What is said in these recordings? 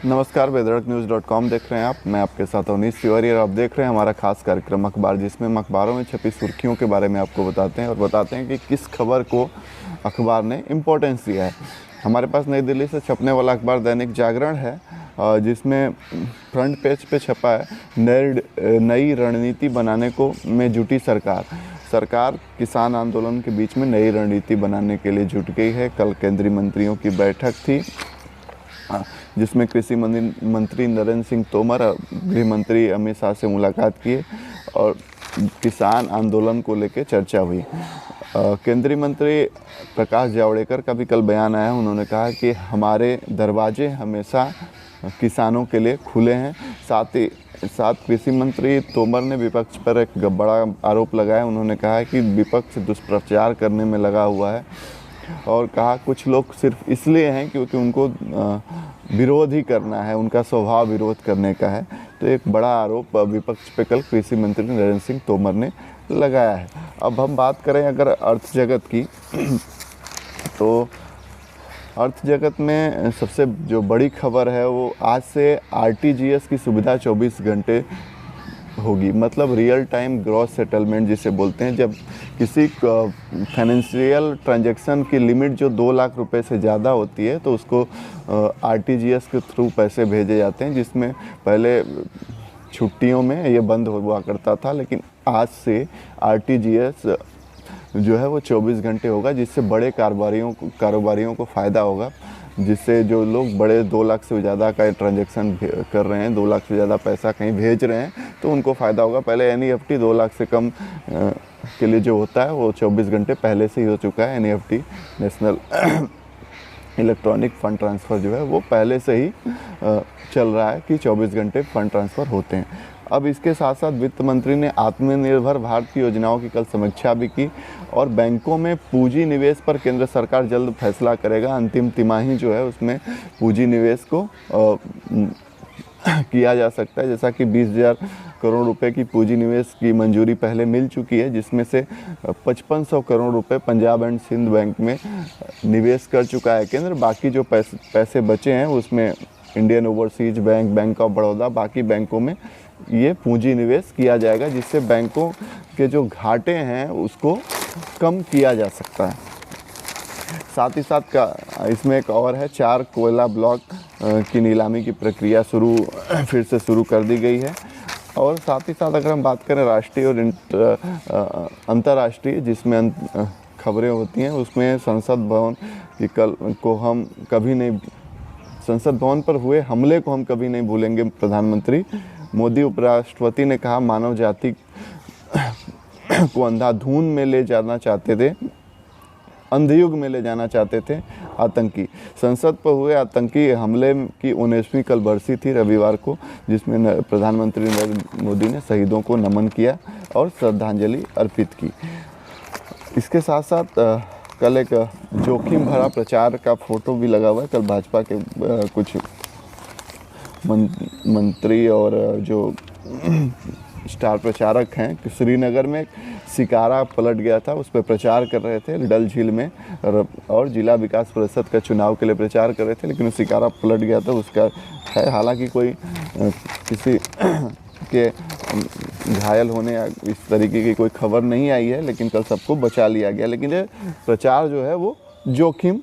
नमस्कार, बेधड़कन्यूज़.com देख रहे हैं आप। मैं आपके साथ अवनीश तिवारी और आप देख रहे हैं हमारा खास कार्यक्रम अखबार, जिसमें हम अखबारों में छपी सुर्खियों के बारे में आपको बताते हैं और बताते हैं कि किस खबर को अखबार ने इम्पोर्टेंस दिया है। हमारे पास नई दिल्ली से छपने वाला अखबार दैनिक जागरण है, जिसमें फ्रंट पेज पे छपा है नई रणनीति बनाने को में जुटी सरकार किसान आंदोलन के बीच में नई रणनीति बनाने के लिए जुट गई है। कल केंद्रीय मंत्रियों की बैठक थी, जिसमें कृषि मंत्री नरेंद्र सिंह तोमर और गृह मंत्री अमित शाह से मुलाकात किए और किसान आंदोलन को लेकर चर्चा हुई। केंद्रीय मंत्री प्रकाश जावड़ेकर का भी कल बयान आया। उन्होंने कहा कि हमारे दरवाजे हमेशा किसानों के लिए खुले हैं। साथ कृषि मंत्री तोमर ने विपक्ष पर एक बड़ा आरोप लगाया। उन्होंने कहा कि विपक्ष दुष्प्रचार करने में लगा हुआ है और कहा कुछ लोग सिर्फ इसलिए हैं क्योंकि उनको विरोध ही करना है, उनका स्वभाव विरोध करने का है। तो एक बड़ा आरोप विपक्ष पे कल कृषि मंत्री नरेंद्र सिंह तोमर ने लगाया है। अब हम बात करें अगर अर्थ जगत की, तो अर्थ जगत में सबसे जो बड़ी खबर है वो आज से आरटीजीएस की सुविधा 24 घंटे होगी। मतलब रियल टाइम ग्रॉस सेटलमेंट जिसे बोलते हैं। जब किसी फाइनेंशियल ट्रांजैक्शन की लिमिट जो 2 लाख रुपए से ज़्यादा होती है तो उसको आरटीजीएस के थ्रू पैसे भेजे जाते हैं, जिसमें पहले छुट्टियों में ये बंद हुआ करता था, लेकिन आज से आरटीजीएस जो है वो 24 घंटे होगा, जिससे बड़े कारोबारियों को फ़ायदा होगा। जिससे जो लोग बड़े 2 लाख से ज़्यादा का ट्रांजैक्शन कर रहे हैं, 2 लाख से ज़्यादा पैसा कहीं भेज रहे हैं, तो उनको फ़ायदा होगा। पहले एनईएफटी 2 लाख से कम के लिए जो होता है वो 24 घंटे पहले से ही हो चुका है। NEFT national electronic fund transfer जो है वो पहले से ही चल रहा है कि 24 घंटे फ़ंड ट्रांसफ़र होते हैं। अब इसके साथ साथ वित्त मंत्री ने आत्मनिर्भर भारत की योजनाओं की कल समीक्षा भी की और बैंकों में पूंजी निवेश पर केंद्र सरकार जल्द फैसला करेगा। अंतिम तिमाही जो है उसमें पूंजी निवेश को किया जा सकता है। जैसा कि 20,000 करोड़ रुपए की पूंजी निवेश की मंजूरी पहले मिल चुकी है, जिसमें से 5500 करोड़ रुपए पंजाब एंड सिंध बैंक में निवेश कर चुका है केंद्र। बाकी जो पैसे बचे हैं उसमें Indian overseas bank, bank of Baroda, बाकी बैंकों में ये पूंजी निवेश किया जाएगा, जिससे बैंकों के जो घाटे हैं उसको कम किया जा सकता है। साथ ही साथ का इसमें एक और है, 4 कोयला ब्लॉक की नीलामी की प्रक्रिया फिर से शुरू कर दी गई है। और साथ ही साथ अगर हम बात करें राष्ट्रीय और अंतर्राष्ट्रीय जिसमें खबरें होती हैं, उसमें संसद भवन पर हुए हमले को हम कभी नहीं भूलेंगे। प्रधानमंत्री मोदी उपराष्ट्रपति ने कहा मानव जाति को अंधाधुन में ले जाना चाहते थे, अंधयुग में ले जाना चाहते थे आतंकी। संसद पर हुए आतंकी हमले की 19वीं कल बरसी थी रविवार को, जिसमें प्रधानमंत्री नरेंद्र मोदी ने शहीदों को नमन किया और श्रद्धांजलि अर्पित की। इसके साथ साथ कल एक जोखिम भरा प्रचार का फोटो भी लगा हुआ है। कल भाजपा के कुछ मंत्री और जो स्टार प्रचारक हैं कि श्रीनगर में शिकारा पलट गया था, उस पर प्रचार कर रहे थे डल झील में, और जिला विकास परिषद का चुनाव के लिए प्रचार कर रहे थे, लेकिन शिकारा पलट गया था। उसका है हालांकि कोई किसी के घायल होने या इस तरीके की कोई खबर नहीं आई है, लेकिन कल सबको बचा लिया गया। लेकिन ये प्रचार जो है वो जोखिम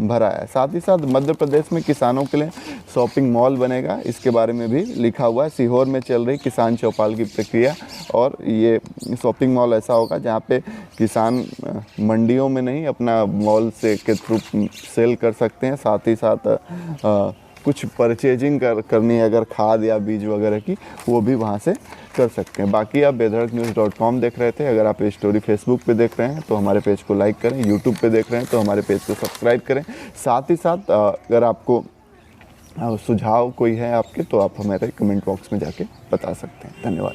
भरा है। साथ ही साथ मध्य प्रदेश में किसानों के लिए शॉपिंग मॉल बनेगा, इसके बारे में भी लिखा हुआ है। सीहोर में चल रही किसान चौपाल की प्रक्रिया, और ये शॉपिंग मॉल ऐसा होगा जहाँ पे किसान मंडियों में नहीं अपना मॉल के थ्रू सेल कर सकते हैं। साथ ही साथ कुछ परचेजिंग करनी है अगर खाद या बीज वगैरह की, वो भी वहाँ से कर सकते हैं। बाकी आप बेधड़कन्यूज़.com देख रहे थे। अगर आप ये स्टोरी फेसबुक पे देख रहे हैं तो हमारे पेज को लाइक करें, यूट्यूब पे देख रहे हैं तो हमारे पेज को सब्सक्राइब करें। साथ ही साथ अगर आपको सुझाव कोई है आपके, तो आप हमारे कमेंट बॉक्स में जाके बता सकते हैं। धन्यवाद।